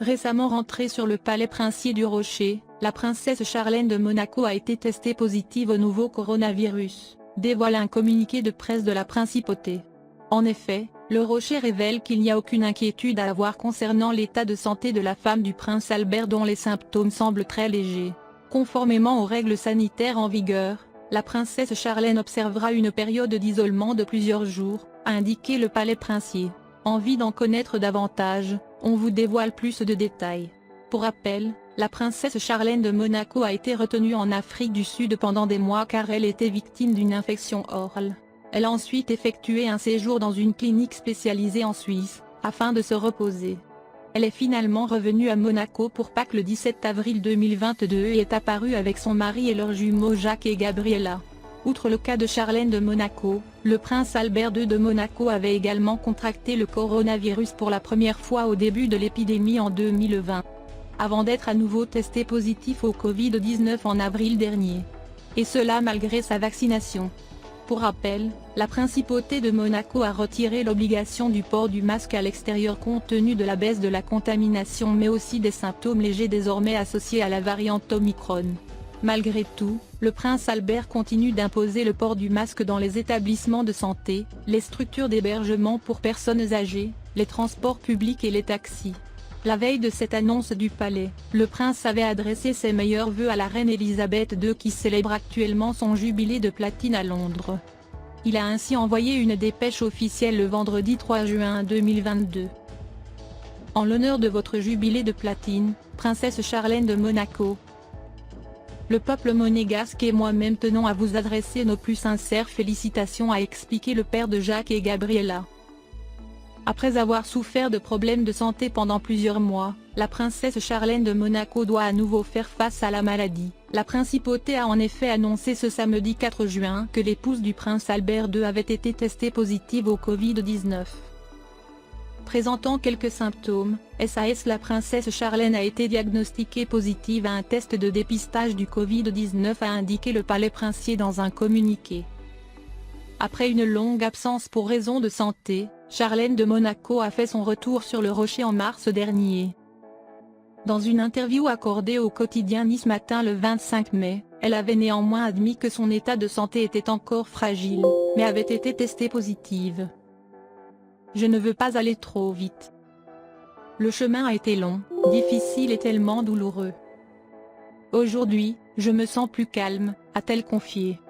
Récemment rentrée sur le palais princier du Rocher, la princesse Charlène de Monaco a été testée positive au nouveau coronavirus, dévoile un communiqué de presse de la principauté. En effet, le Rocher révèle qu'il n'y a aucune inquiétude à avoir concernant l'état de santé de la femme du prince Albert dont les symptômes semblent très légers. Conformément aux règles sanitaires en vigueur, la princesse Charlène observera une période d'isolement de plusieurs jours, a indiqué le palais princier. Envie d'en connaître davantage, on vous dévoile plus de détails. Pour rappel, la princesse Charlène de Monaco a été retenue en Afrique du Sud pendant des mois car elle était victime d'une infection orale. Elle a ensuite effectué un séjour dans une clinique spécialisée en Suisse, afin de se reposer. Elle est finalement revenue à Monaco pour Pâques le 17 avril 2022 et est apparue avec son mari et leurs jumeaux Jacques et Gabriella. Outre le cas de Charlène de Monaco, le prince Albert II de Monaco avait également contracté le coronavirus pour la première fois au début de l'épidémie en 2020. Avant d'être à nouveau testé positif au Covid-19 en avril dernier. Et cela malgré sa vaccination. Pour rappel, la principauté de Monaco a retiré l'obligation du port du masque à l'extérieur compte tenu de la baisse de la contamination mais aussi des symptômes légers désormais associés à la variante Omicron. Malgré tout, le prince Albert continue d'imposer le port du masque dans les établissements de santé, les structures d'hébergement pour personnes âgées, les transports publics et les taxis. La veille de cette annonce du palais, le prince avait adressé ses meilleurs vœux à la reine Elisabeth II qui célèbre actuellement son jubilé de platine à Londres. Il a ainsi envoyé une dépêche officielle le vendredi 3 juin 2022. En l'honneur de votre jubilé de platine, princesse Charlène de Monaco. Le peuple monégasque et moi-même tenons à vous adresser nos plus sincères félicitations, a expliqué le père de Jacques et Gabriella. Après avoir souffert de problèmes de santé pendant plusieurs mois, la princesse Charlène de Monaco doit à nouveau faire face à la maladie. La principauté a en effet annoncé ce samedi 4 juin que l'épouse du prince Albert II avait été testée positive au Covid-19. Présentant quelques symptômes, SAS la princesse Charlène a été diagnostiquée positive à un test de dépistage du Covid-19, a indiqué le palais princier dans un communiqué. Après une longue absence pour raison de santé, Charlène de Monaco a fait son retour sur le Rocher en mars dernier. Dans une interview accordée au quotidien Nice Matin le 25 mai, elle avait néanmoins admis que son état de santé était encore fragile, mais avait été testée positive. Je ne veux pas aller trop vite. Le chemin a été long, difficile et tellement douloureux. Aujourd'hui, je me sens plus calme, a-t-elle confié.